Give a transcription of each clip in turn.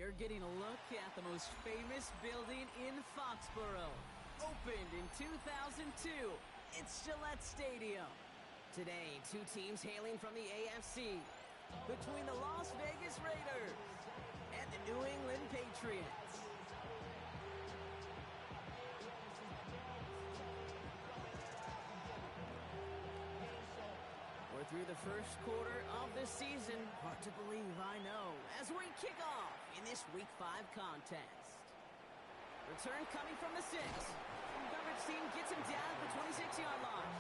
you're getting a look at the most famous building in Foxborough. Opened in 2002, it's Gillette Stadium. Today, two teams hailing from the AFC. Between the Las Vegas Raiders and the New England Patriots. We're through the first quarter of the season. Hard to believe, I know, as we kick off in this Week 5 contest. Return coming from the 6. Coverage team gets him down at the 26-yard line.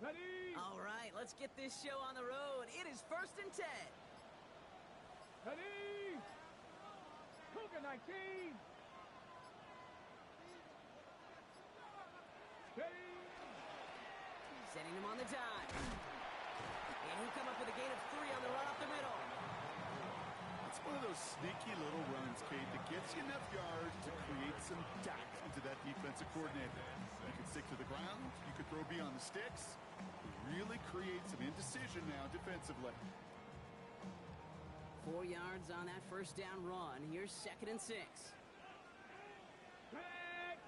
Ready? All right, let's get this show on the road. It is 1st and 10. Ready? Cougar 19. Ready? Setting him on the dime. And he'll come up with a gain of 3 on the run up the middle. It's one of those sneaky little runs, Kate, that gets you enough yards to create some doubt into that defensive coordinator. You can stick to the ground. You could throw beyond the sticks. Really create some indecision now defensively. 4 yards on that first down run. Here's 2nd and 6. Back.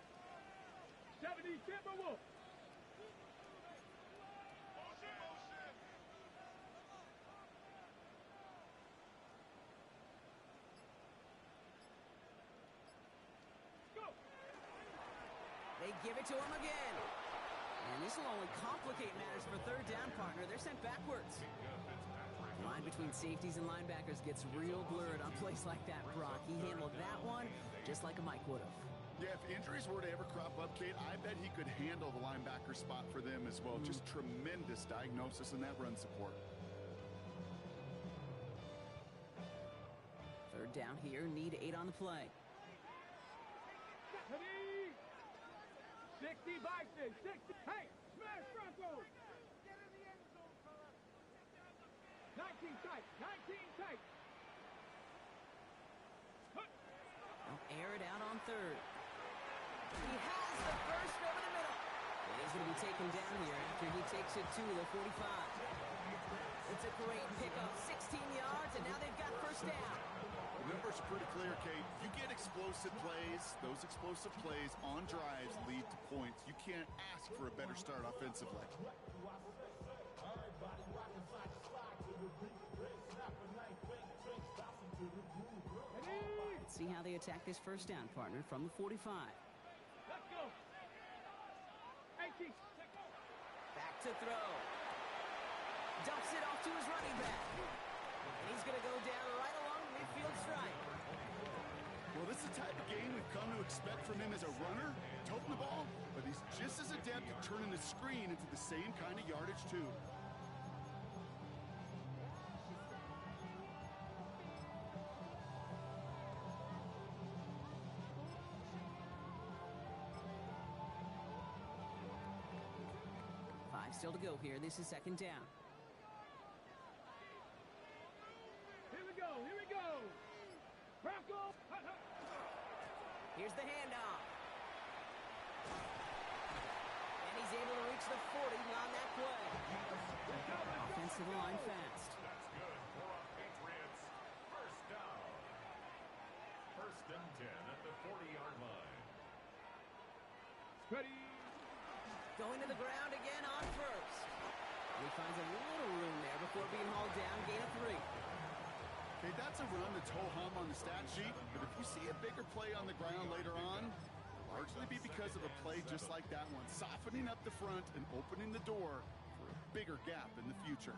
70 Timberwolves. Go. They give it to him again. And this will only complicate matters for 3rd down, partner. They're sent backwards. The line between safeties and linebackers gets real blurred on plays like that, Brock. He handled that one just like a Mike would have. Yeah, if injuries were to ever crop up, Kate, I bet he could handle the linebacker spot for them as well. Just tremendous diagnosis in that run support. 3rd down here, need 8 on the play. Ready? 60 Bison. 60. Hey, smash Broncos. 19 tight. 19 tight. They'll air it out on 3rd. He has the first over the middle. And he's going to be taken down here after he takes it to the 45. It's a great pickup, 16 yards, and now they've got 1st down. The numbers are pretty clear, Kate. You get explosive plays. Those explosive plays on drives lead to points. You can't ask for a better start offensively. Let's see how they attack this 1st down, partner, from the 45. Let's go. 18. Back to throw. Dumps it off to his running back. And he's going to go down right along the midfield stripe. Well, this is the type of game we've come to expect from him as a runner, toting the ball, but he's just as adept at turning the screen into the same kind of yardage, too. Still to go here. This is 2nd down. Here we go. Here we go. Bronco. Here's the handoff. And he's able to reach the 40 on that play. Offensive line fast. That's good for our Patriots. 1st down. 1st and 10 at the 40-yard line. Ready. Going to the ground again on 1st. And he finds a little room there before being hauled down. Gain of 3. Okay, that's a run that's ho-hum on the stat sheet, but if you see a bigger play on the ground later on, it'll largely be because of a play just like that one, softening up the front and opening the door for a bigger gap in the future.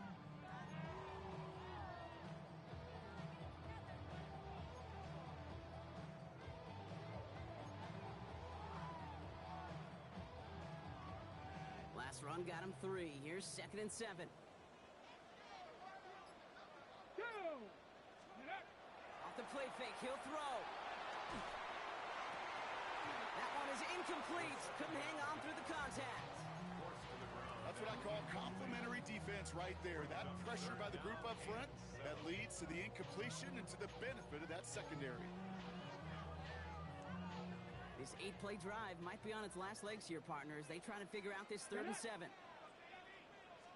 Pass run got him 3. Here's 2nd and 7. Go! Off the play fake, he'll throw. That one is incomplete. Couldn't hang on through the contact. That's what I call complimentary defense right there. That pressure by the group up front, that leads to the incompletion and to the benefit of that secondary. This 8-play drive might be on its last legs here, partners. They try to figure out this 3rd and 7.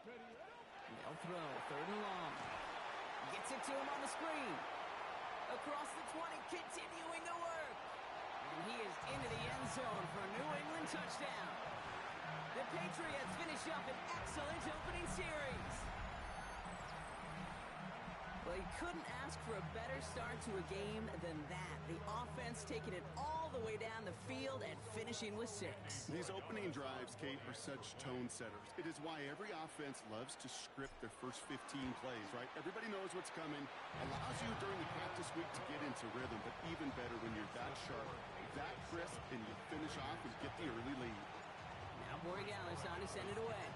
They'll throw, 3rd and long. Gets it to him on the screen. Across the 20, continuing to work. And he is into the end zone for a New England touchdown. The Patriots finish up an excellent opening series. Well, you couldn't ask for a better start to a game than that. The offense taking it all the way down the field and finishing with 6. These opening drives, Kate, are such tone setters. It is why every offense loves to script their first 15 plays, right? Everybody knows what's coming. Allows you during the practice week to get into rhythm, but even better when you're that sharp, that crisp, and you finish off and get the early lead. Now Borregales on to send it away.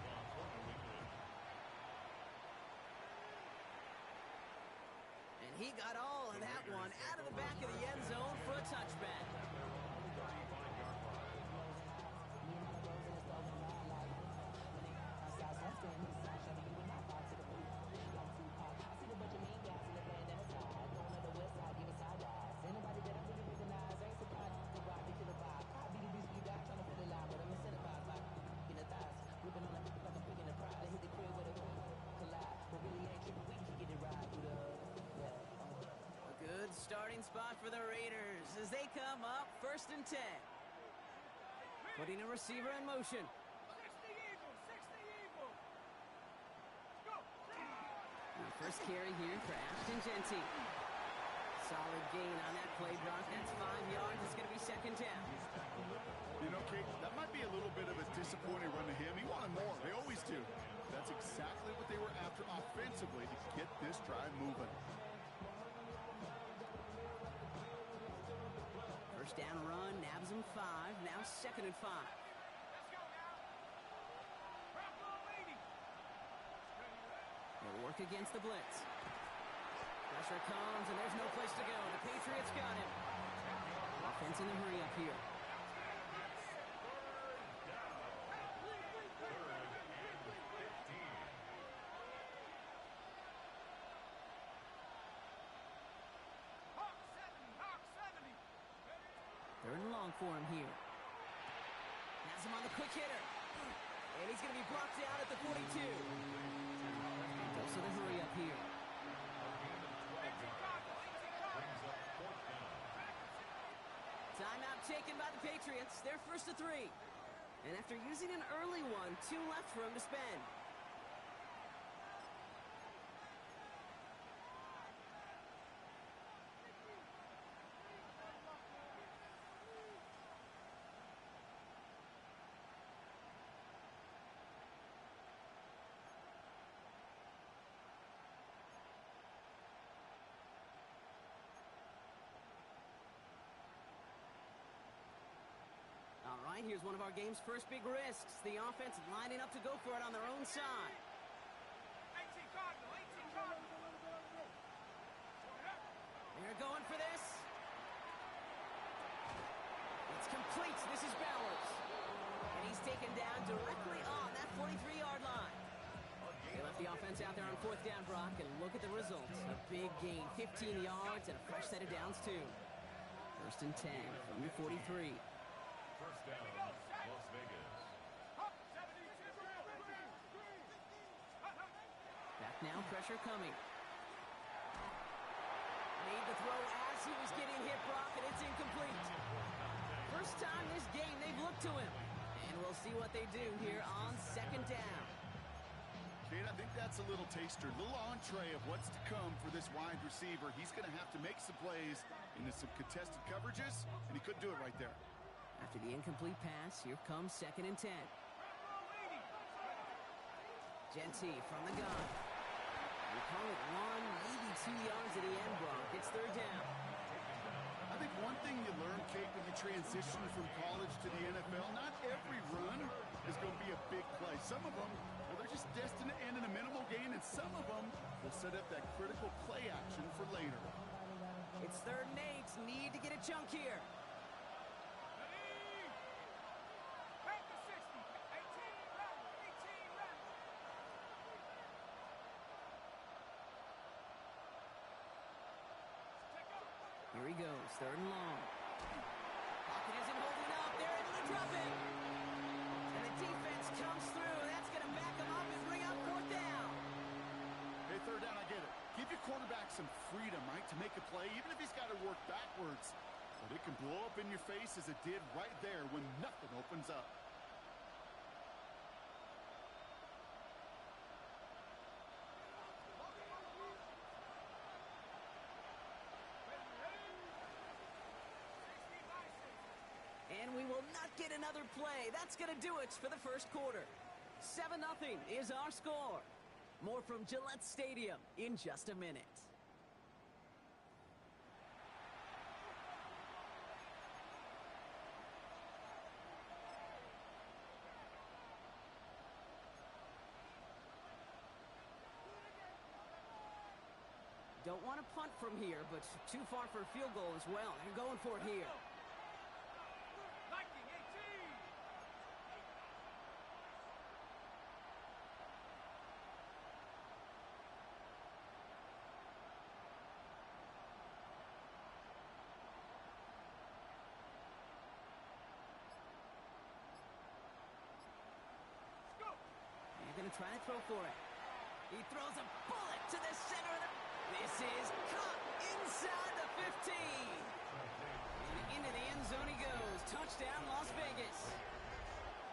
And he got all of that one out of the back of the end zone for a touchback. Starting spot for the Raiders as they come up 1st and 10. Putting a receiver in motion. 60 Eagles, 60 Eagles. Go. The first carry here for Ashton Jeanty. Solid gain on that play, Brock. That's 5 yards. It's going to be 2nd down. You know, Kate, that might be a little bit of a disappointing run to him. He wanted more. They always do. That's exactly what they were after offensively to get this drive moving. First down run, nabs him 5. Now 2nd and 5. Let's go now. Bravo leading. They'll work against the blitz. Pressure comes, and there's no place to go. The Patriots got him. Offense in the hurry up here. Hawk 70, Hawk 70. 3rd and long for him here. Has him on the quick hitter. And he's going to be blocked out at the 42. Goes to the hurry up here. Timeout taken by the Patriots. They're 1st to 3. And after using an early one, 2 left for him to spend. All right, here's one of our game's first big risks. The offense lining up to go for it on their own side. 18 Cardinal, 18 Cardinal. They're going for this. It's complete. This is Bowers. And he's taken down directly on that 43-yard line. They left the offense out there on 4th down, Brock, and look at the results. A big gain, 15 yards, and a fresh set of downs, too. 1st and 10 from the 43. First down, Las Vegas. Hawk 72. Back now, pressure coming. Made the throw as he was getting hit, Brock, and it's incomplete. First time this game they've looked to him. And we'll see what they do here on 2nd down. Kate, I think that's a little taster, a little entree of what's to come for this wide receiver. He's going to have to make some plays into some contested coverages, and he couldn't do it right there. After the incomplete pass, here comes 2nd and 10. Jeanty from the gun. We call it 1, maybe 2 yards at the end, Brock. It's 3rd down. I think one thing you learn, Kate, when you transition from college to the NFL, not every run is going to be a big play. Some of them, well, they're just destined to end in a minimal gain, and some of them will set up that critical play action for later. It's 3rd and 8. Need to get a chunk here. Here he goes, 3rd and long. Pocket isn't holding up. They're able to drop it. And the defense comes through. That's going to back them up and bring up 4th down. Hey, 3rd down, I get it. Give your quarterback some freedom, right, to make a play, even if he's got to work backwards. But it can blow up in your face as it did right there when nothing opens up. And we will not get another play. That's going to do it for the 1st quarter. 7-0 is our score. More from Gillette Stadium in just a minute. Don't want to punt from here, but too far for a field goal as well. They're going for it here. Going to try to throw for it. He throws a bullet to the center of the... This is caught inside the 15. And into the end zone he goes. Touchdown, Las Vegas.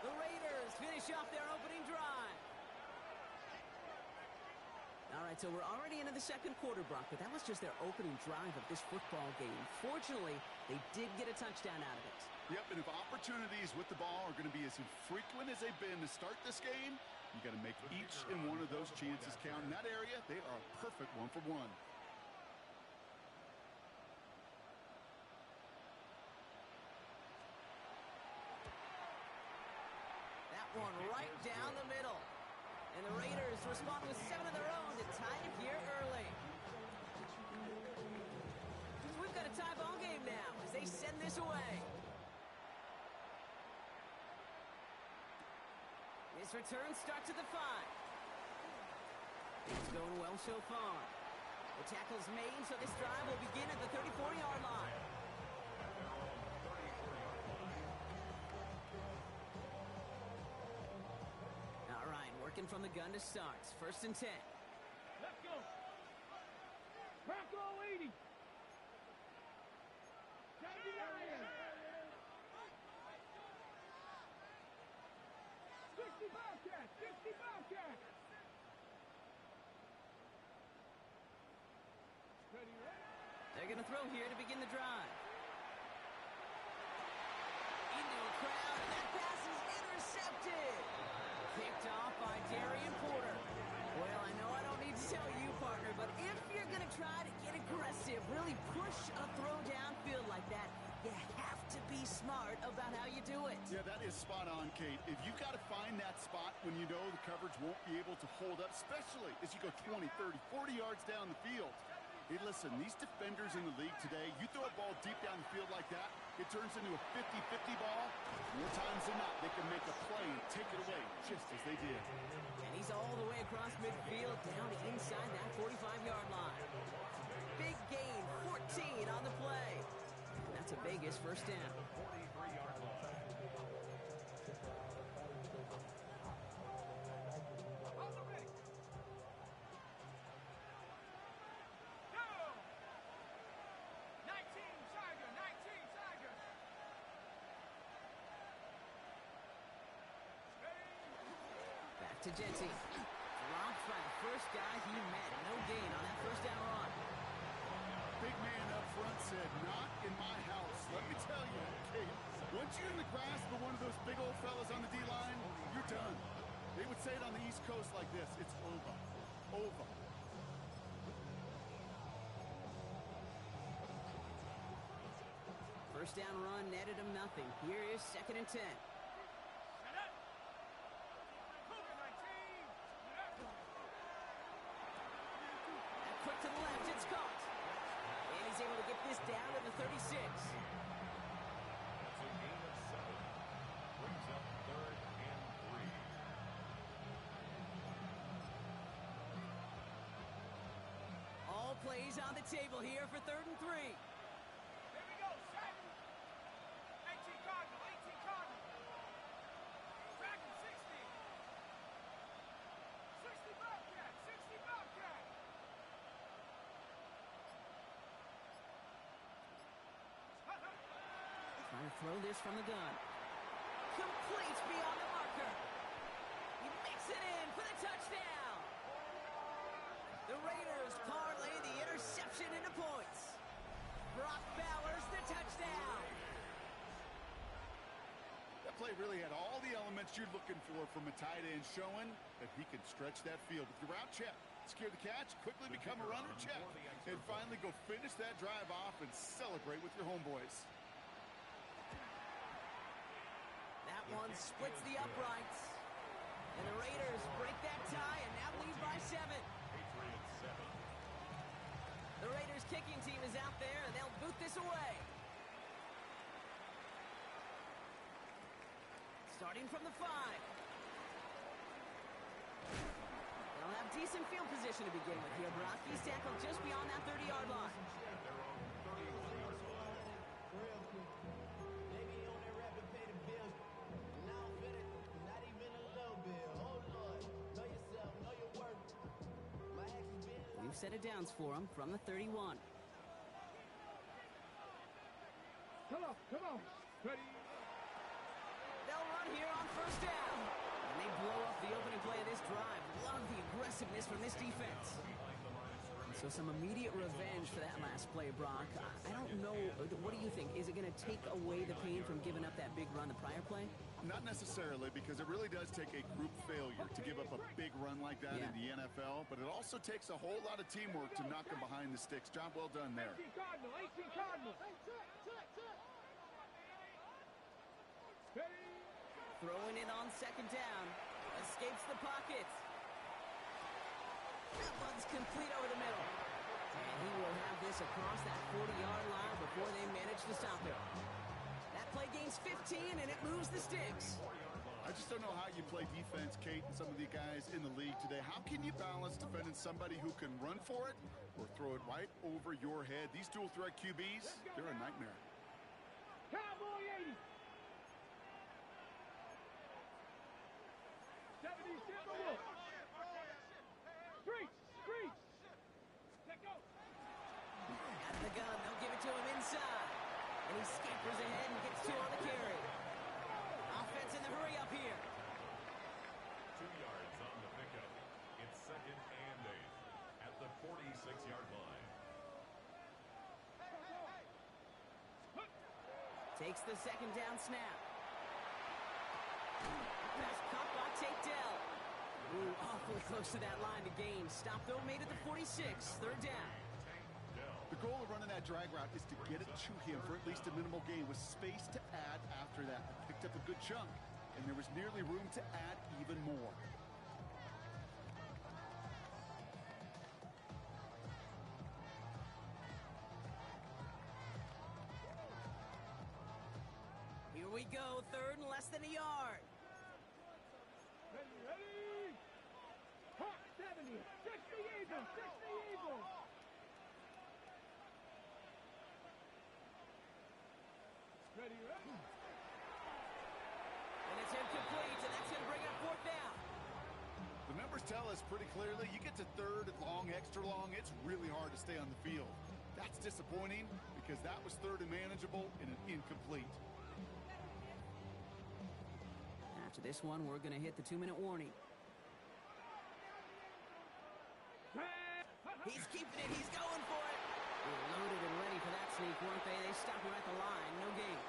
The Raiders finish off their opening drive. All right, so we're already into the 2nd quarter, Brock, but that was just their opening drive of this football game. Fortunately, they did get a touchdown out of it. Yep, and if opportunities with the ball are going to be as infrequent as they've been to start this game, you got to make each and one of those chances count. In that area, they are a perfect 1-for-1. That one right down the middle. And the Raiders respond with 7 of their own to tie it here early. We've got a tie ball game now as they send this away. This return starts at the 5. It's going well so far. The tackle's made, so this drive will begin at the 34-yard line. All right, working from the gun to start. 1st and 10. Let's go. Bronco 80. 60 Bobcat! 60 Bobcat! Ready, ready? They're going to throw here to begin the drive. Into a crowd, and that pass is intercepted. Picked off by Darian Porter. Well, I know I don't need to tell you, partner, but if you're going to try to get aggressive, really push a throw downfield like that, you have to be smart about how you do it. Yeah, that is spot on, Kate. If you've got to find that spot when you know the coverage won't be able to hold up, especially as you go 20, 30, 40 yards down the field. Hey, listen, these defenders in the league today, you throw a ball deep down the field like that, it turns into a 50-50 ball. More times than not, they can make a play and take it away, just as they did. And he's all the way across midfield, down inside that 45-yard line. Big gain, 14 on the play. That's a Vegas 1st down. 43-yard line. To Genty. Dropped by the first guy he met. No gain on that 1st down run. Big man up front said, not in my house. Let me tell you, Kate, once you're in the grasp of one of those big old fellas on the D-line, you're done. They would say it on the East Coast like this. It's over. Over. First down run netted him nothing. Here is 2nd and 10. able to get this down to the 36. That's a gain of 7. Brings up 3rd and 3. All plays on the table here for 3rd and 3. Here we go, set. 18 Cardinal, 18 Cardinal. Track him, 60. 60 Bobcat, 60 Bobcat. Trying to throw this from the gun. Completes beyond the marker. He makes it in for the touchdown. The Raiders parlay the interception into points. Brock Bowers the touchdown. That play really had all the elements you're looking for from a tight end, showing that he can stretch that field with your route check, secure the catch, quickly become a runner check, and finally go finish that drive off and celebrate with your homeboys. That one splits the uprights. And the Raiders break that tie and now lead by 7. Patriots 7. The Raiders kicking team is out there and they'll boot this away. Starting from the 5. They'll have decent field position to begin with here, Brock. He's tackled just beyond that 30-yard line. At their own 31-yard line. Real quick. Maybe on that rapid pay the bills. Now I'm feeling not even a little bit. Oh Lord, know yourself, know your worth. My actions been We've set it downs for him from the 31. Come on. Ready. They'll run here on 1st down. And they blow up the opening play of this drive. Love the aggressiveness from this defense. So some immediate revenge for that last play, Brock. I don't know. What do you think? Is it going to take away the pain from giving up that big run the prior play? Not necessarily, because it really does take a group failure to give up a big run like that in the NFL, but it also takes a whole lot of teamwork to knock them behind the sticks. Job well done there. 18 Cardinal, 18 Cardinal. Ready. Throwing it on 2nd down. Escapes the pocket. That one's complete over the middle. And he will have this across that 40-yard line before they manage to stop him. That play gains 15, and it moves the sticks. I just don't know how you play defense, Kate, and some of the guys in the league today. How can you balance defending somebody who can run for it or throw it right over your head? These dual threat QBs, they're a nightmare. Cowboy 80. 70 Timberwolves. Screech. Let go. Out of the gun, they'll give it to him inside. And he scampers ahead and gets 2 on the carry. Offense in the hurry up here. 2 yards on the pickup. It's 2nd and 8 at the 46-yard line. Takes the 2nd down snap. Pass caught by Tate Dell. Ooh, awfully close to that line to gain. Stop though, made it to 46. 3rd down. The goal of running that drag route is to get it to him for at least a minimal gain with space to add after that. Picked up a good chunk, and there was nearly room to add even more. Here we go, 3rd and less than a yard. Ready. Hawk 70. 60 Eagles. 60 Eagles. Ready. And it's incomplete, and that's going to bring up 4th down. The numbers tell us pretty clearly, you get to 3rd and long, extra long, it's really hard to stay on the field. That's disappointing because that was 3rd and manageable and an incomplete. After this one, we're going to hit the 2-minute warning. He's keeping it. He's going for it. They were loaded and ready for that sneak, weren't they? They stopped him at the line. No gain.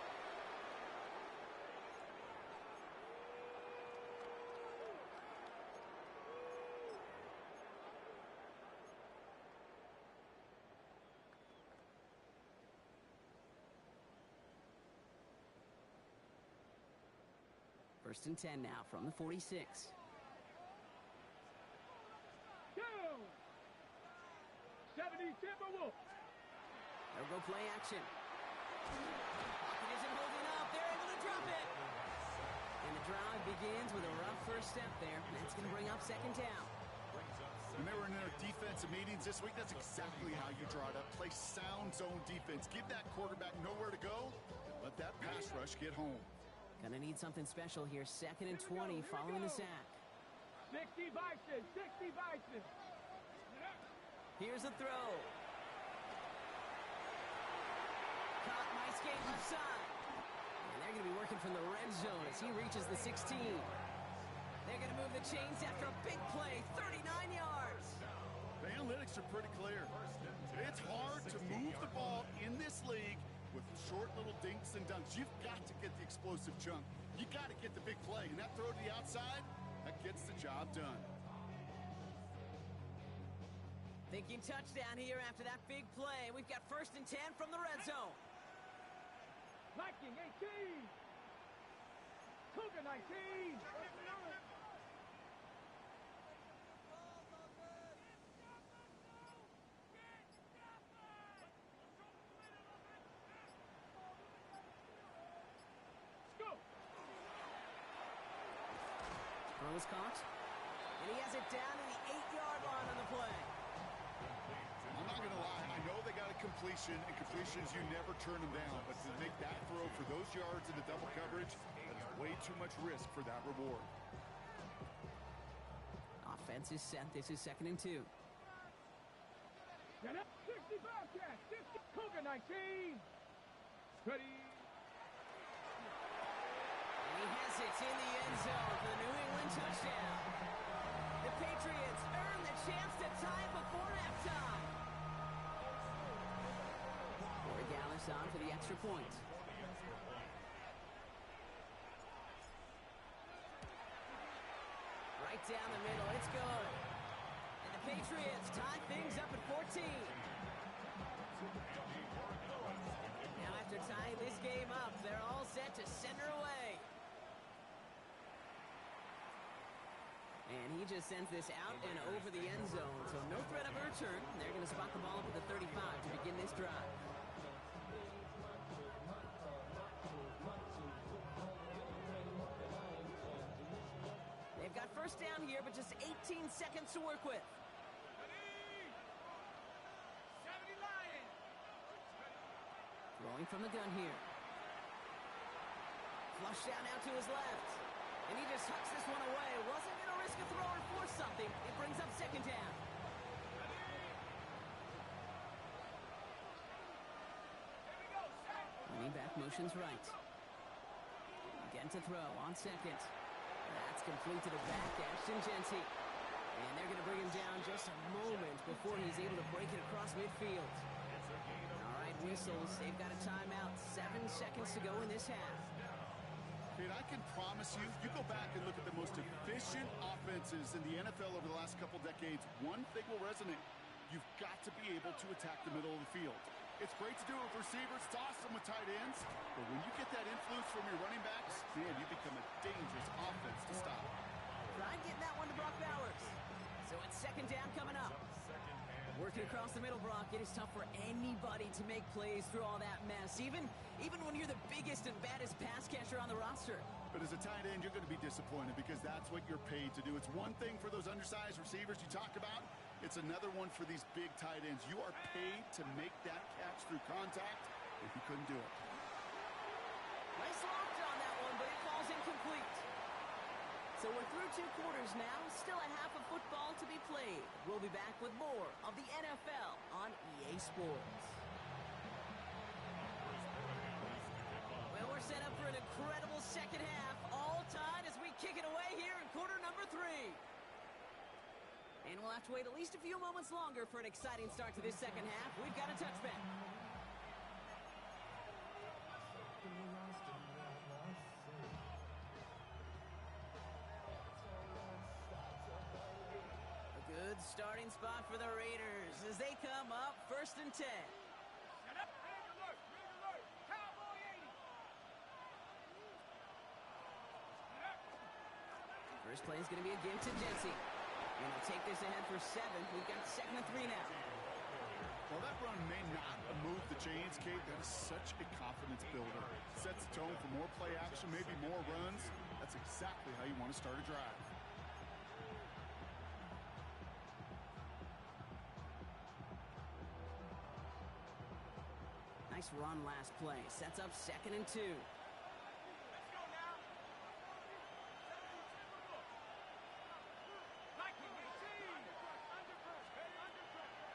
First and 10 now from the 46. Go! 70 Timberwolves. They'll go play action. Pocket isn't holding up. They're able to drop it. And the drive begins with a rough first step there. That's going to bring up second down. When they were in their defensive meetings this week, that's exactly how you draw it up. Play sound zone defense. Give that quarterback nowhere to go, and let that pass rush get home. Gonna need something special here. Second and 20 following the sack. 60 Bison, 60 Bison. Here's a throw. Caught nice game left side. And they're going to be working from the red zone as he reaches the 16. They're going to move the chains after a big play, 39 yards. The analytics are pretty clear. It's hard to move the ball in this league with short little dinks and dunks. You've got to get the explosive chunk. You got to get the big play. And that throw to the outside, that gets the job done. Thinking touchdown here after that big play. We've got first and 10 from the red zone. Viking 18. Cougar 19. Throw is caught. And he has it down to the 8-yard line on the play. I'm not going to lie. I know they got a completion, and completions, you never turn them down. But to make that throw for those yards in the double coverage, that is way too much risk for that reward. Offense is set. This is second and 2. Get up, 60 Bobcats, 60 Cougar 19. Ready. And he has it in the end zone for the New England touchdown. The Patriots earn the chance to tie it before halftime. Corey Gallis on for the extra point. Right down the middle, it's good. And the Patriots tie things up at 14. Now after tying this game up, they're all set to center away. And he just sends this out and over the end zone, so no threat of a return. They're going to spot the ball up at the 35 to begin this drive. They've got first down here, but just 18 seconds to work with. Ready. 70 Lions. Throwing from the gun here. Flush down out to his left. And he just tucks this one away. Wasn't going to risk a throw or force something. It brings up second down. Here we go, set. Running back motions right. Again to throw on second. That's complete to the back, Ashton Genty. And they're going to bring him down just a moment before he's able to break it across midfield. All right, whistles. They've got a timeout. 7 seconds to go in this half. And I can promise you, you go back and look at the most efficient offenses in the NFL over the last couple decades, one thing will resonate. You've got to be able to attack the middle of the field. It's great to do it with receivers. It's awesome with tight ends. But when you get that influence from your running backs, man, you become a dangerous offense to stop. Try getting that one to Brock Bowers. So it's second down coming up. Working across the middle, Brock, it is tough for anybody to make plays through all that mess, even when you're the biggest and baddest pass catcher on the roster. But as a tight end, you're going to be disappointed because that's what you're paid to do. It's one thing for those undersized receivers you talk about. It's another one for these big tight ends. You are paid to make that catch through contact if you couldn't do it. Nice launch on that one, but it falls incomplete. So we're through 2 quarters now. Still a half of football to be played. We'll be back with more of the NFL on EA Sports. Well, we're set up for an incredible second half. All tied as we kick it away here in quarter number 3. And we'll have to wait at least a few moments longer for an exciting start to this second half. We've got a touchback. A good starting spot for the Raiders as they come up first and 10. Get up, red alert, Cowboy 80. First play is going to be a give to Jesse. And they'll take this ahead for 7. We've got second and 3 now. While that run may not move the chains, Kate, that is such a confidence builder. Sets the tone for more play action, maybe more runs. That's exactly how you want to start a drive. Nice run last play. Sets up 2nd and 2. Let's go now. Liking 18.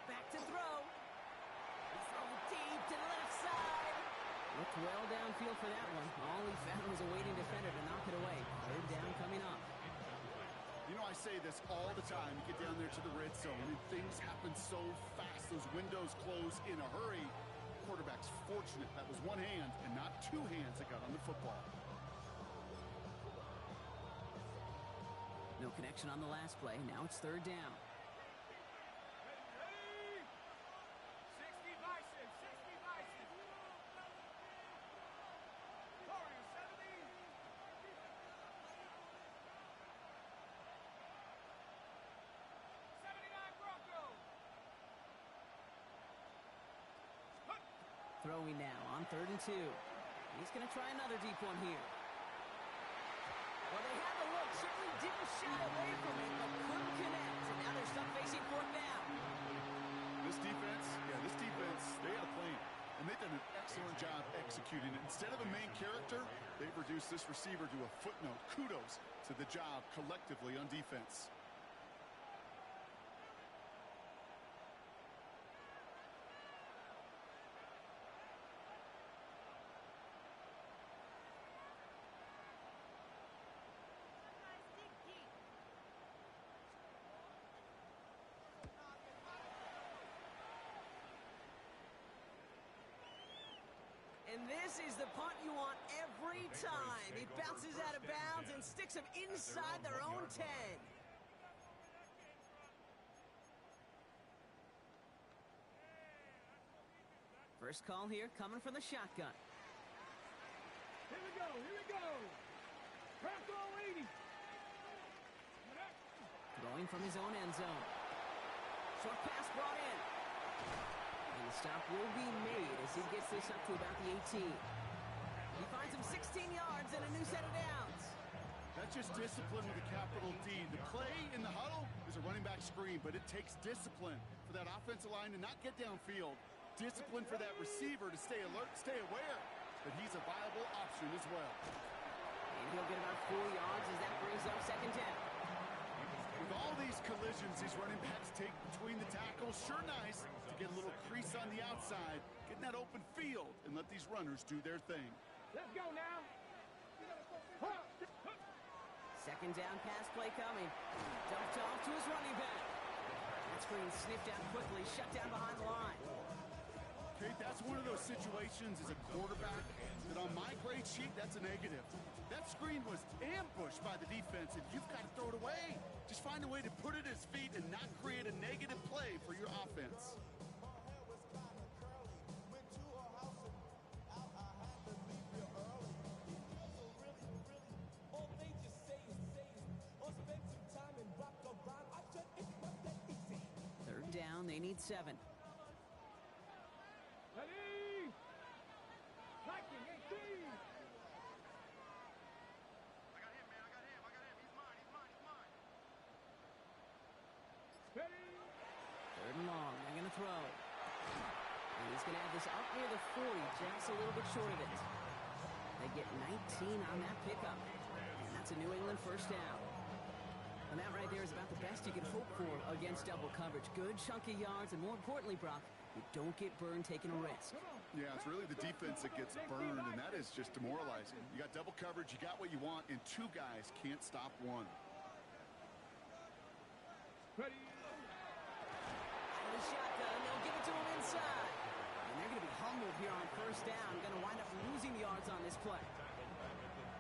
Back to throw. He throws it deep to the left side. Looked well downfield for that one. All he found was a waiting defender to knock it away. 3rd down coming up. You know, I say this all the time. You get down there to the red zone, and things happen so fast. Those windows close in a hurry. Quarterback's fortunate that was one hand and not two hands that got on the football. No connection on the last play. Now it's 3rd down. Ready? 60 Bison. 60 Bison. Warriors 70. 79 Broncos. Throwing now on 3rd and 2. He's going to try another deep one here. Well, they had the look. Certainly didn't shy away from it, but couldn't connect. And now they're stuck facing 4th down. This defense, they had a plan. And they've done an excellent job executing it. Instead of a main character, they've reduced this receiver to a footnote. Kudos to the job collectively on defense. And this is the punt you want every time. It bounces out of bounds and sticks them inside their own 10. First call here coming from the shotgun. Here we go. Here we go. Bronco 80. Throwing from his own end zone. Short pass brought in. And the stop will be made as he gets this up to about the 18. He finds him 16 yards and a new set of downs. That's just discipline with a capital D. The play in the huddle is a running back screen, but it takes discipline for that offensive line to not get downfield. Discipline for that receiver to stay alert, stay aware. But he's a viable option as well. And he'll get about 4 yards as that brings up 2nd down. With all these collisions these running backs take between the tackles, sure nice to get a little crease on the outside, get in that open field, and let these runners do their thing. Let's go now. 2nd down pass play coming. Dumped off to his running back. That screen sniffed out quickly, shut down behind the line. Kate, that's one of those situations as a quarterback that on my grade sheet, that's a negative. That screen was ambushed by the defense, and you've got to throw it away. Just find a way to put it at his feet and not create a negative play for your offense. Third down, they need 7. Ready? Liking 18. Ready? 3rd and long, they're going to throw. And he's going to have this up near the 40, just a little bit short of it. They get 19 on that pickup. And that's a New England 1st down. And that right there is about the best you can hope for against double coverage. Good chunky yards, and more importantly, Brock, you don't get burned taking a risk. Yeah, it's really the defense that gets burned, and that is just demoralizing. You got double coverage, you got what you want, and 2 guys can't stop one. Ready? Out of the shotgun, they'll give it to him inside. And they're going to be humbled here on 1st down. Going to wind up losing yards on this play.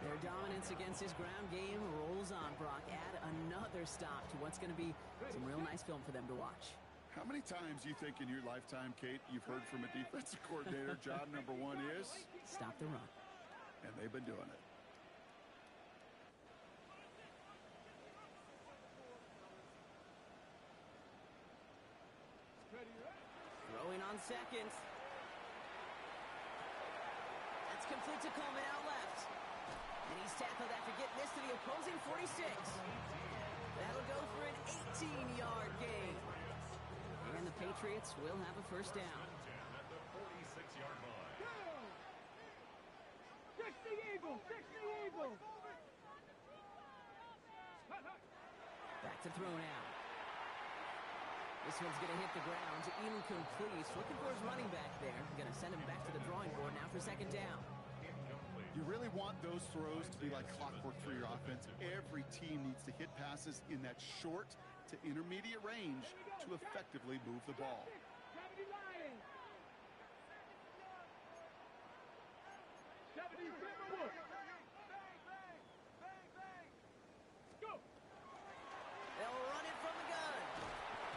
Their dominance against his ground game rolls on, Brock. Add another stop to what's going to be some real nice film for them to watch. How many times you think in your lifetime, Kate, you've heard from a defensive coordinator, job number 1 is? Stop the run. And they've been doing it. Ready? Throwing on second. That's complete to Coleman out left. And he's tackled after getting this to the opposing 46. That'll go for an 18-yard gain. And the Patriots will have a first down. At the 46-yard line. Six the Eagles! Six the Eagles! Back to throw now. This one's going to hit the ground. Incomplete. Looking for his running back there. Going to send him back to the drawing board now for second down. You really want those throws to be like clockwork for your offense. Every team needs to hit passes in that short to intermediate range to effectively move the ball. 70 Lions! 70 Timberwolves! Bang, bang! Bang, bang! Go! They'll run it from the gun.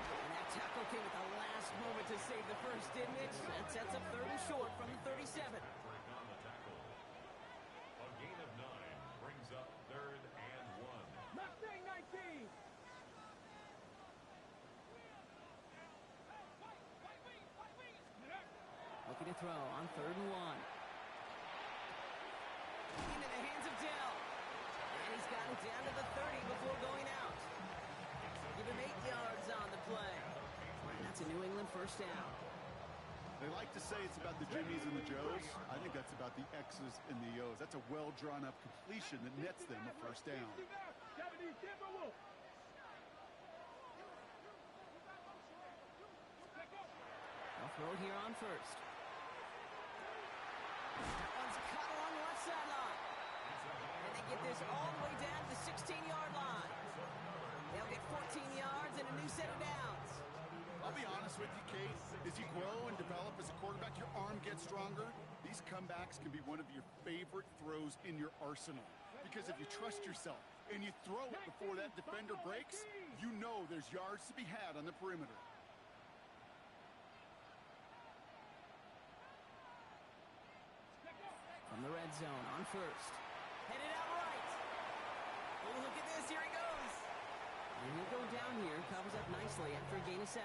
And that tackle came at the last moment to save the first, didn't it? That sets up third and short from the 37. On the tackle. A gain of 9 brings up third and 1. Mustang 19! Looking to throw on third and 1. Into the hands of Dell. And he's got it down to the 30 before going out. Give him 8 yards on the play. And that's a New England first down. They like to say it's about the Jimmies and the Joes. I think that's about the X's and the O's. That's a well-drawn-up completion that nets them a first down. 70 Timberwolves! They'll throw here on first. That one's caught along the left sideline. And they get this all the way down to the 16-yard line. They'll get 14 yards and a new set of downs. I'll be honest with you, Kate. As you grow and develop as a quarterback, your arm gets stronger. These comebacks can be one of your favorite throws in your arsenal. Because if you trust yourself and you throw it before that defender breaks, you know there's yards to be had on the perimeter. From the red zone on first. Headed out right. Oh, look at this. Here he goes. And he'll go down here. Covers up nicely after a gain of 7.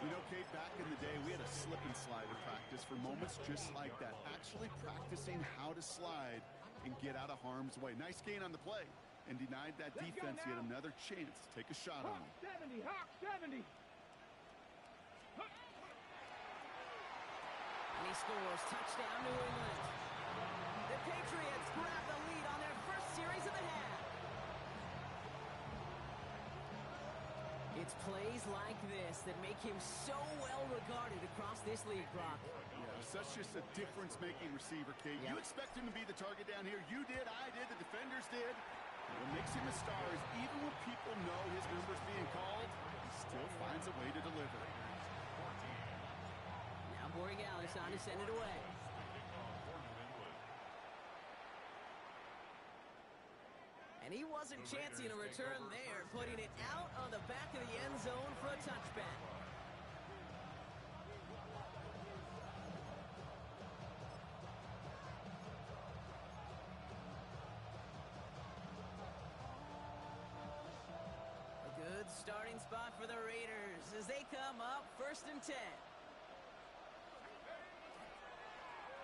You know, Kate, back in the day, we had a slip and slide practice for moments just like that. Actually practicing how to slide and get out of harm's way. Nice gain on the play. And denied that defense yet another chance to take a shot on him. 70! Hawk 70! And he scores. Touchdown, New England. The Patriots grab the lead on their first series of the half. It's plays like this that make him so well regarded across this league, Brock. Yeah, such just a difference-making receiver, Kate. Yep. You expect him to be the target down here. You did, I did, the defenders did. What makes him a star is even when people know his number's being called, he still finds a way to deliver. Now Borregales on to send it away. And he wasn't chancing a return there, putting it out on the back of the end zone for a touchback. A good starting spot for the Raiders as they come up first and 10.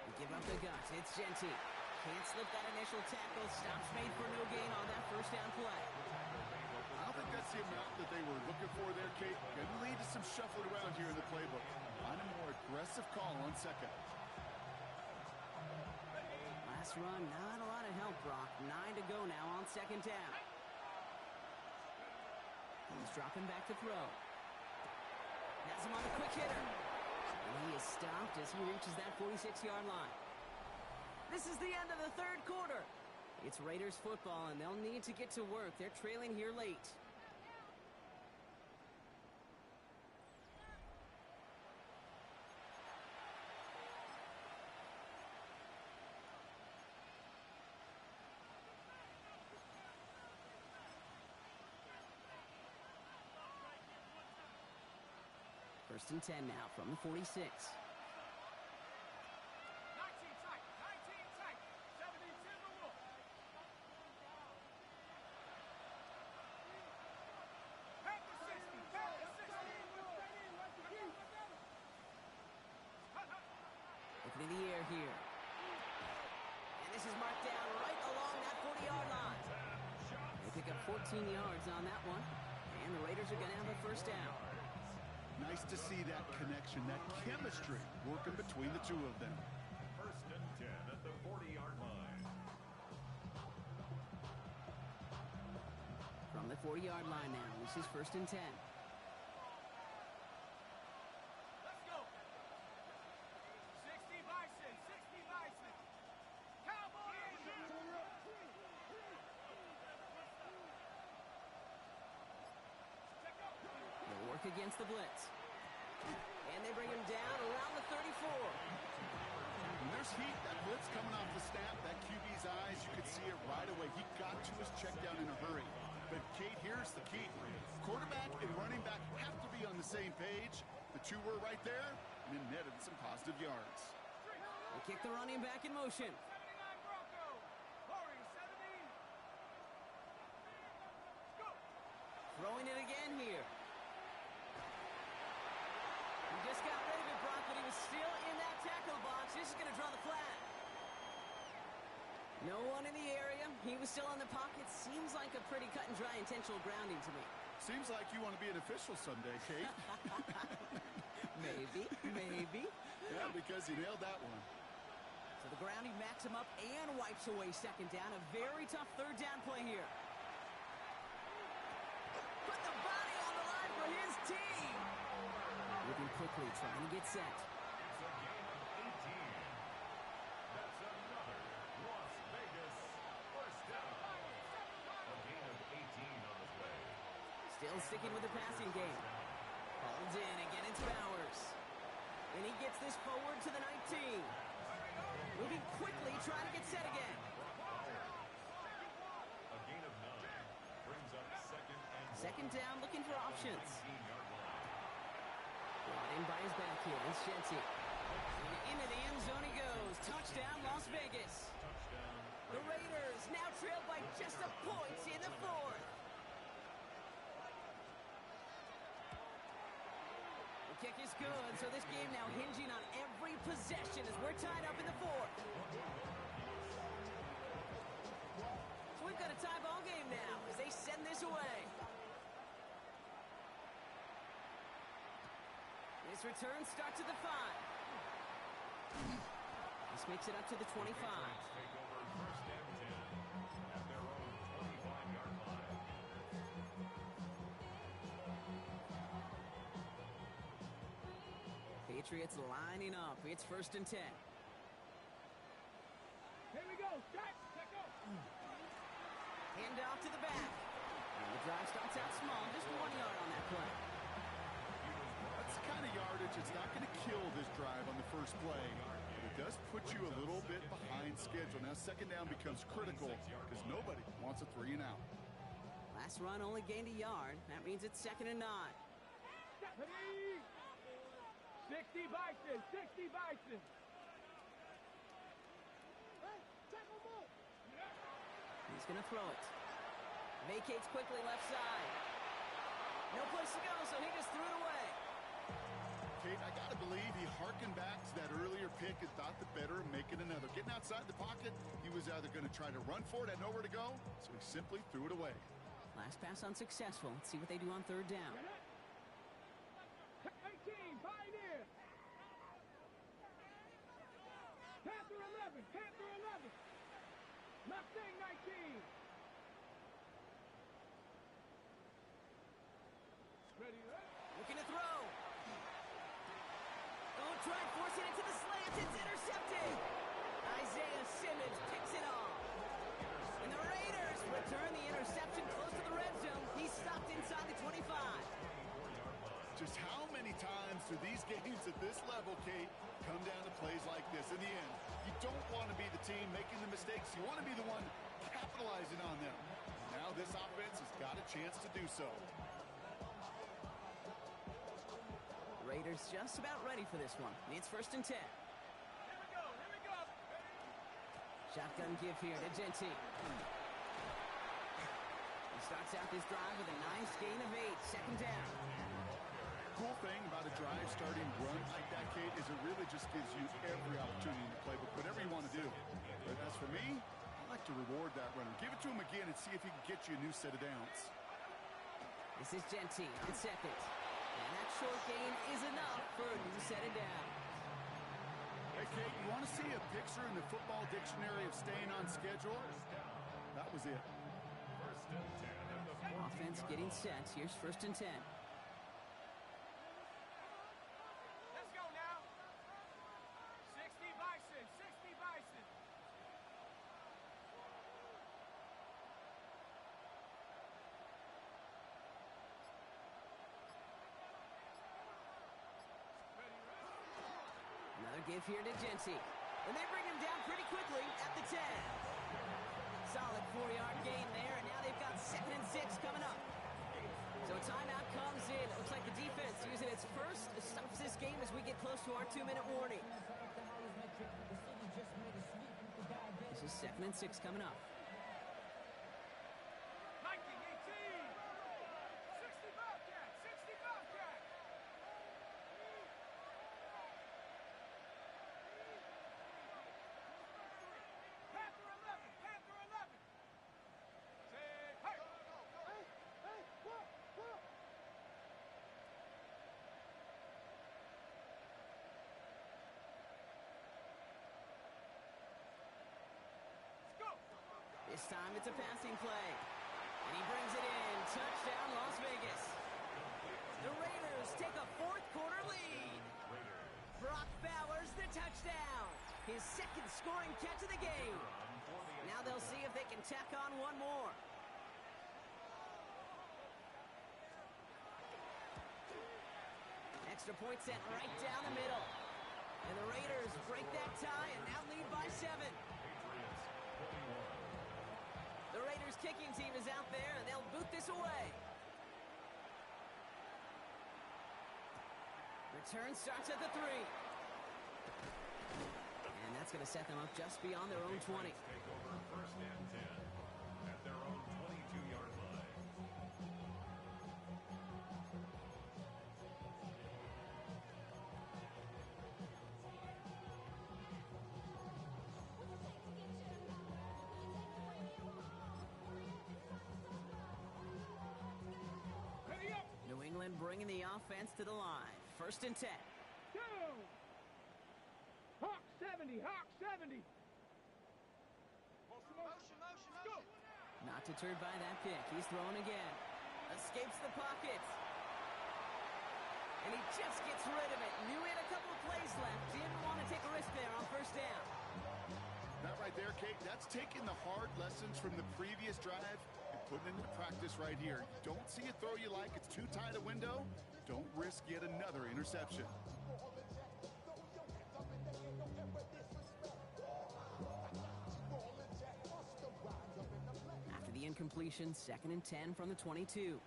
They give up the guts. It's Genty. Can't slip that initial tackle. Stops made for no gain on that first down play. I don't think that's the amount that they were looking for there, Kate. Could lead to some shuffling around here in the playbook. Find a more aggressive call on second. Last run, not a lot of help, Brock. 9 to go now on second down. He's dropping back to throw. Has him on a quick hitter. And he is stopped as he reaches that 46-yard line. This is the end of the third quarter. It's Raiders football, and they'll need to get to work. They're trailing here late. First and 10 now from the 46. 19 tight! 19 tight! 70 Timberwolves! Pack the 60! Pack the 60! Looking in the air here. And this is marked down right along that 40-yard line. They pick up 14 yards on that one. And the Raiders are going to have a first down. Nice to see that connection, that chemistry working between the two of them. First and 10 at the 40-yard line. From the 40-yard line now, this is first and 10. Let's go. 60 Bison, 60 Bison. Cowboys! Check out. They'll work against the blitz. And they bring him down around the 34. When there's heat, that blitz coming off the snap, that QB's eyes, you could see it right away. He got to his check down in a hurry. But, Kate, here's the key. Quarterback and running back have to be on the same page. The two were right there, and it netted some positive yards. They kick the running back in motion. 79 Broncos. Lori, 70. Go. Throwing it again here. He just got rid of it, Brock, but he was still in that tackle box. This is going to draw the flag. No one in the area. He was still in the pocket. Seems like a pretty cut and dry intentional grounding to me. Seems like you want to be an official someday, Kate. Maybe. Yeah, because you nailed that one. So the grounding backs him up and wipes away second down. A very tough third down play here. Put the body on the line for his team. Moving quickly, trying to get set. It's a gain of 18. That's another Las Vegas first down. A gain of 18 on the play. Still sticking with the passing game. Hauled in again, it's Bowers. And he gets this forward to the 19. Moving quickly, trying to get set again. A gain of 9 brings up second and Second down, looking for options. 19-yard line. Brought in by his back heel, it's Shenty. And into the end zone he goes. Touchdown, Las Vegas. Touchdown. The Raiders now trail by just a point in the fourth. The kick is good, so this game now hinging on every possession as we're tied up in the fourth. So we've got a tie ball game now as they send this away. This return starts at the 5. This makes it up to the 25. Take over first and 10 at their own 25-yard line. Patriots lining up. It's first and 10. Here we go. Jack, check out. Hand off to the back. And the drive starts out small, just 1 yard on that play. That's the kind of yardage it's not going to kill this drive on the first play. But it does put you a little bit behind schedule. Now second down becomes critical because nobody wants a 3 and out. Last run only gained a yard. That means it's second and 9. 60 Bison, 60 Bison. He's going to throw it. Vacates quickly left side. No place to go, so he just threw it away. Kate, I got to believe he hearkened back to that earlier pick and thought the better of making another. Getting outside the pocket, he was either going to try to run for it, had nowhere to go, so he simply threw it away. Last pass unsuccessful. Let's see what they do on third down. 18, Pioneer. Panther 11, Panther 11. Mustang 19. Ready, Looking to throw. Don't try and force it into the slants. It's intercepted. Isaiah Simmons picks it off. And the Raiders return the interception close to the red zone. He's stopped inside the 25. Just how many times do these games at this level, Kate, come down to plays like this? In the end, you don't want to be the team making the mistakes. You want to be the one capitalizing on them. Now this offense has got a chance to do so. Raiders just about ready for this one. It's first and 10. Here we go, here we go. Shotgun give here to Genty. He starts out this drive with a nice gain of 8. Second down. Cool thing about a drive-starting run like that, Kate, is it really just gives you every opportunity to play, but whatever you want to do. But as for me, I like to reward that runner. Give it to him again and see if he can get you a new set of downs. This is Genty on second. And that short gain is enough for a new set of downs. Hey, Kate, you want to see a picture in the football dictionary of staying on schedule? That was it. First and 10 at the 14-yard Offense getting set. Here's 1st and 10. Let's go now. 60 Bison, 60 Bison. Another give here to Genty. And they bring him down pretty quickly at the 10. Solid 4-yard gain there, and now they've got 2nd and 6 coming up. So timeout comes in. It looks like the defense using its first stops this game as we get close to our 2-minute warning. This is 2nd and 6 coming up. Viking 18. 60 Bobcat, 60 Bobcat. Panther 11, Panther 11. Say, hey. Hey, whoa. Let's go. This time it's a passing play. And he brings it in. Touchdown, Las Vegas. The Raiders take a 4th quarter lead. Brock Bowers the touchdown. His 2nd scoring catch of the game. Now they'll see if they can tack on one more. Extra point sent right down the middle. And the Raiders break that tie and now lead by 7. The Raiders kicking team is out there and they'll boot this away. Return starts at the 3. And that's going to set them up just beyond their own 20. Take over 1st and 10 at their own 22-yard line. Ready up. New England bringing the offense to the line. 1st and 10. Go. Hawk 70, Hawk 70. Motion. Go. Not deterred by that pick. He's throwing again. Escapes the pocket. And he just gets rid of it. Knew he had a couple of plays left. Didn't want to take a risk there on 1st down. That right there, Kate, that's taking the hard lessons from the previous drive and putting it into practice right here. You don't see a throw you like, it's too tight a window. Don't risk yet another interception. After the incompletion, 2nd and 10 from the 22.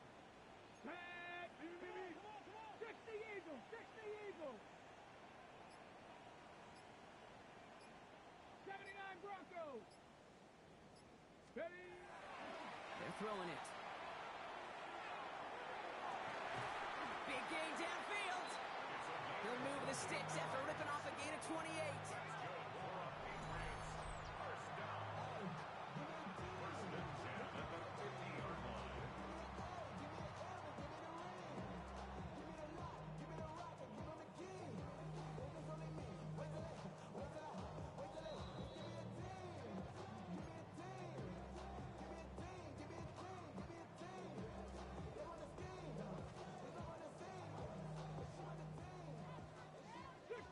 Pat, 60 Eagles, 60 Eagles. 79 Broncos. Ready. They're throwing it. Big gain downfield. He'll move the sticks after ripping off a gain of 28.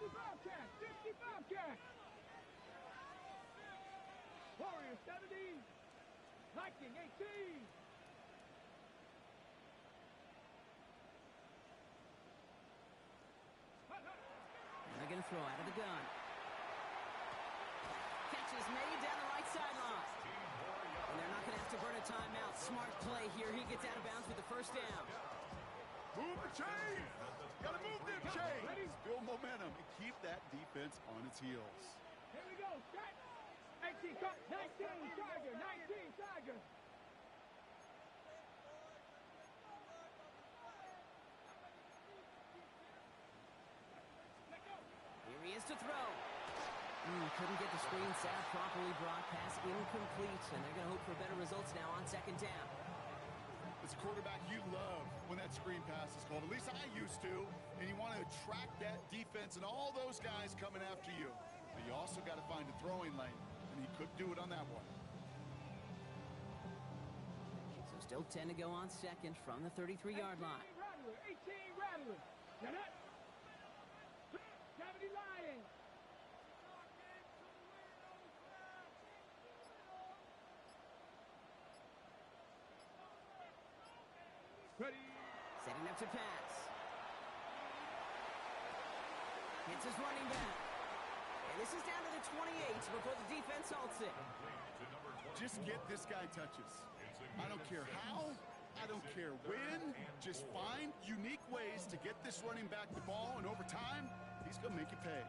Bobcat, 50 Bobcat. Warrior 70. Viking 18. And they're going to throw out of the gun. Catch is made down the right sideline. And they're not going to have to burn a timeout. Smart play here. He gets out of bounds with the 1st down. Move the chain! Gotta move them chains! Build momentum and keep that defense on its heels. Here we go. Set. 19 Tiger. 19 Tiger. to throw. Couldn't get the screen set up properly. Brock, pass incomplete, and they're going to hope for better results now on second down. As a quarterback, you love when that screen pass is called. At least I used to. And you want to attract that defense and all those guys coming after you. But you also got to find a throwing lane, and he couldn't do it on that one. So still 10 to go on second from the 33-yard line. 18 Rattler. Now that. 70 Lions. Ready. Setting up to pass. Hits his running back. And this is down to the 28 before the defense halts it. Just get this guy touches. I don't care how. I don't care when. Just find unique ways to get this running back the ball, and over time, he's going to make you pay.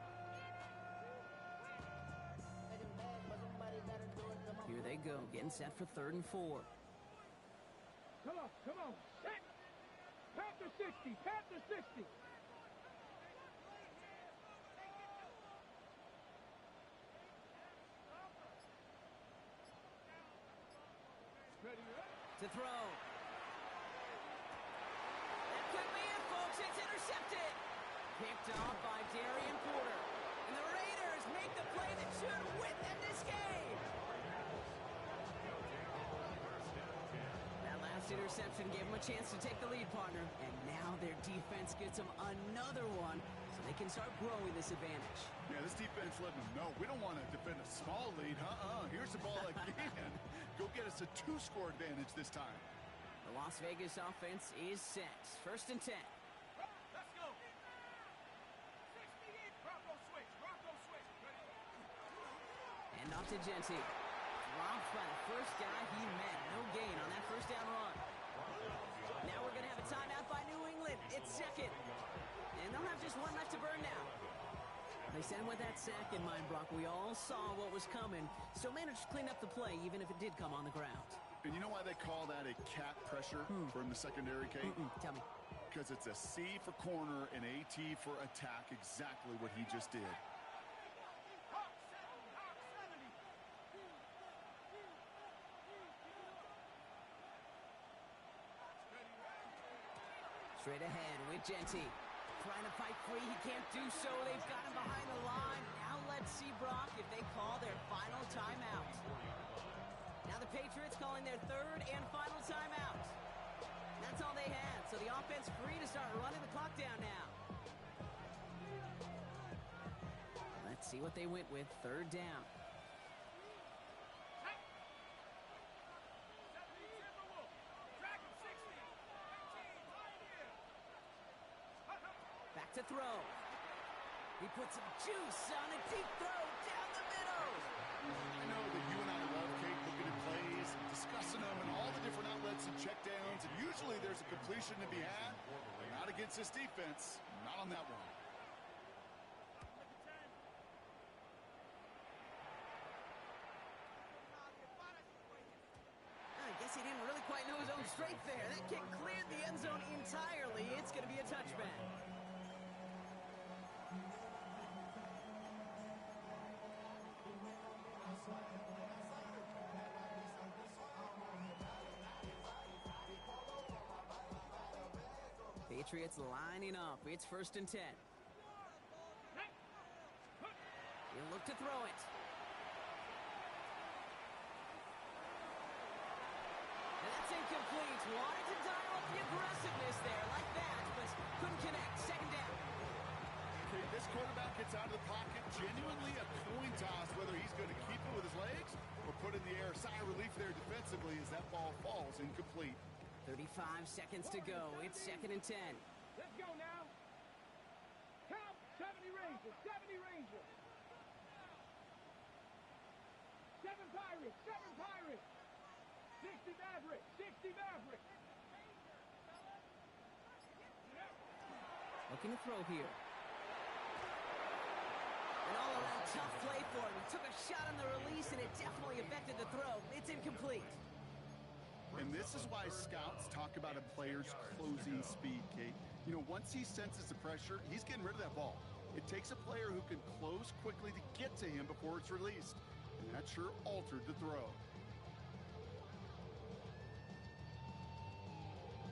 Here they go, getting set for 3rd and 4. Come on. Set. Panther 60. Panther 60. Ready. To throw. That could be it, folks. It's intercepted. Picked off by Darian Porter. And the Raiders make the play that should win them this game. That last interception gave them a chance to take the lead, partner. And now their defense gets them another one so they can start growing this advantage. Yeah, this defense letting them know we don't want to defend a small lead. Here's the ball again. Go get us a 2-score advantage this time. The Las Vegas offense is set. 1st and 10. Let's go. 60 in. Rocco switch. Ready. And off to Genty. Dropped by the first guy he met. No gain on that first down run. Now we're going to have a timeout by New England. It's second. And they'll have just one left to burn now. They sent him with that sack in mind, Brock. We all saw what was coming. Still managed to clean up the play, even if it did come on the ground. And you know why they call that a cat pressure from the secondary, Kate? Tell me. Because it's a C for corner and AT for attack, exactly what he just did. Hawk 70. Straight ahead with Genty. Trying to fight free, he can't do so. They've got him behind the line. Now let's see, Brock, if they call their final timeout. Now the Patriots calling their 3rd and final timeout. That's all they had, so the offense free to start running the clock down now. Let's see what they went with. 3rd down. Back to throw. He puts some juice on a deep throw down the middle. I know that you and I love, Kate, looking at plays, discussing them, and all the different outlets and checkdowns, and usually there's a completion to be had. Not against this defense. Not on that one. I guess he didn't really quite know his own strength there. That kick cleared the end zone entirely. It's going to be a touchback. Patriots lining up. It's 1st and 10. He'll look to throw it. And that's incomplete. Wanted to dial up the aggressiveness there like that, but couldn't connect. 2nd down. Okay, this quarterback gets out of the pocket. Genuinely a coin toss whether he's going to keep it with his legs or put it in the air. Sigh of relief there defensively as that ball falls incomplete. 35 seconds to go. It's 2nd and 10. Let's go now. Count 70 Rangers. 70 Rangers. 7 Pirates. 7 Pirates. 60 Mavericks. 60 Mavericks. Looking to throw here. An all-around tough play for him. He took a shot on the release, and it definitely affected the throw. It's incomplete. And this is why scouts talk about a player's closing speed, Kate. You know, once he senses the pressure, he's getting rid of that ball. It takes a player who can close quickly to get to him before it's released. And that sure altered the throw.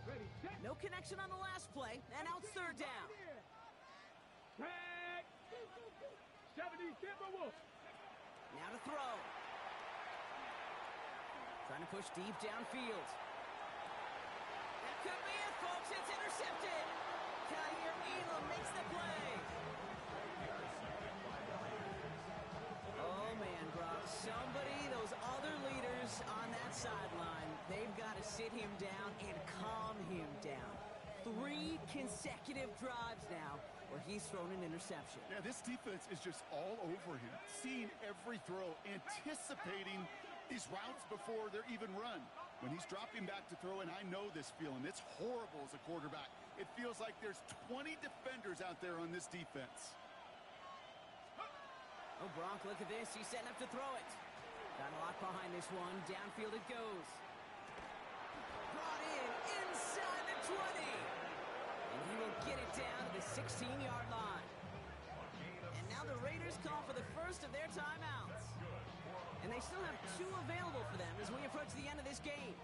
Ready, set. No connection on the last play, and now it's third down. Tag. 70 Timberwolves. Now to throw. Trying to push deep downfield. That could be it, folks. It's intercepted. Kaiir Elam makes the play. Oh, man, Brock. Somebody, those other leaders on that sideline, they've got to sit him down and calm him down. 3 consecutive drives now where he's thrown an interception. Yeah, this defense is just all over him, seeing every throw, anticipating these routes before they're even run. When he's dropping back to throw, and I know this feeling, it's horrible as a quarterback. It feels like there's 20 defenders out there on this defense. Oh, Gronk, look at this. He's setting up to throw it. Got a lot behind this one. Downfield it goes. Brought in inside the 20. And he will get it down to the 16-yard line. And now the Raiders call for the first of their timeouts. And they still have 2 available for them as we approach the end of this game.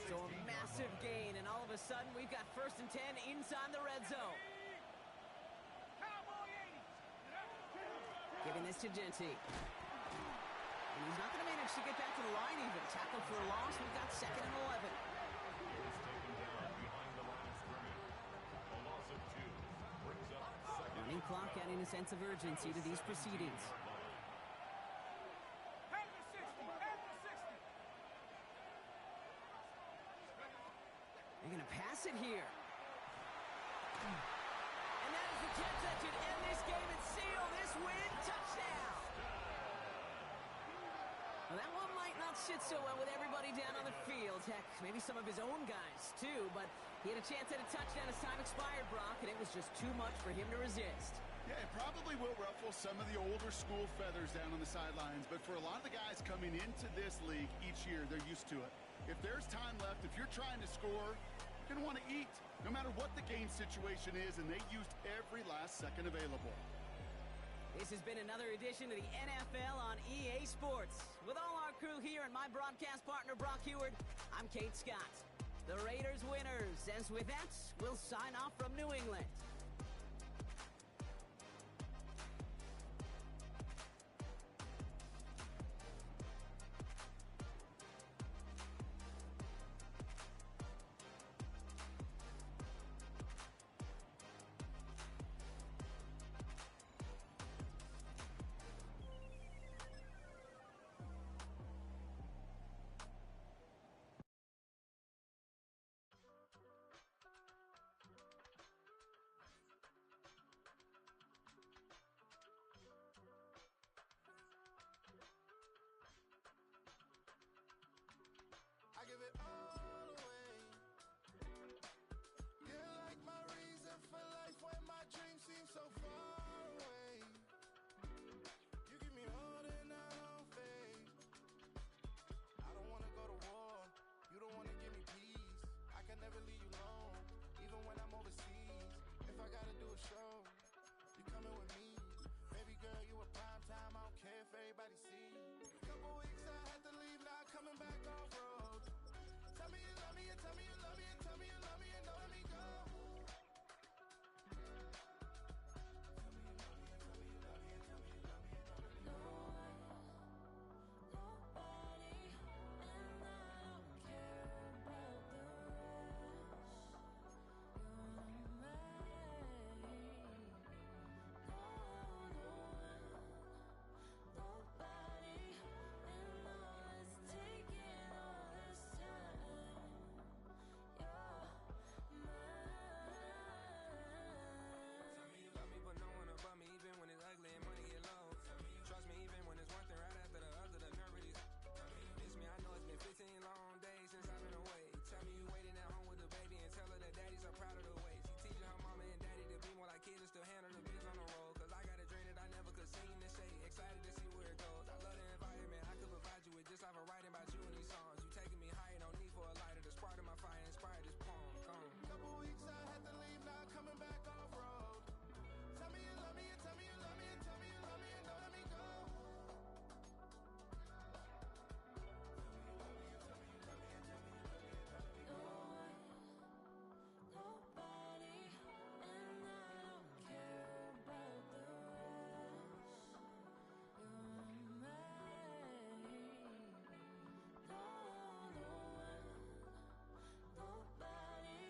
So a massive gain, and all of a sudden we've got 1st and 10 inside the red zone. Cowboy 80. Giving this to Genty. And he's not going to manage to get back to the line even. Tackle for a loss. We've got 2nd and 11. Running clock adding a sense of urgency to these proceedings. Head to 60. Head to 60. They're going to pass it here. And that is the catch that should end this game and seal this win. Touchdown! Well, that one might not sit so well with everybody down on the field. Heck, maybe some of his own guys, too. But he had a chance at a touchdown as time expired, Brock, and it was just too much for him to resist. Yeah, it probably will ruffle some of the older school feathers down on the sidelines, but for a lot of the guys coming into this league each year, they're used to it. If there's time left, if you're trying to score, you're going to want to eat, no matter what the game situation is, and they used every last second available. This has been another edition of the NFL on EA Sports. With all our crew here and my broadcast partner, Brock Heward, I'm Kate Scott. The Raiders winners, as with that, we'll sign off from New England.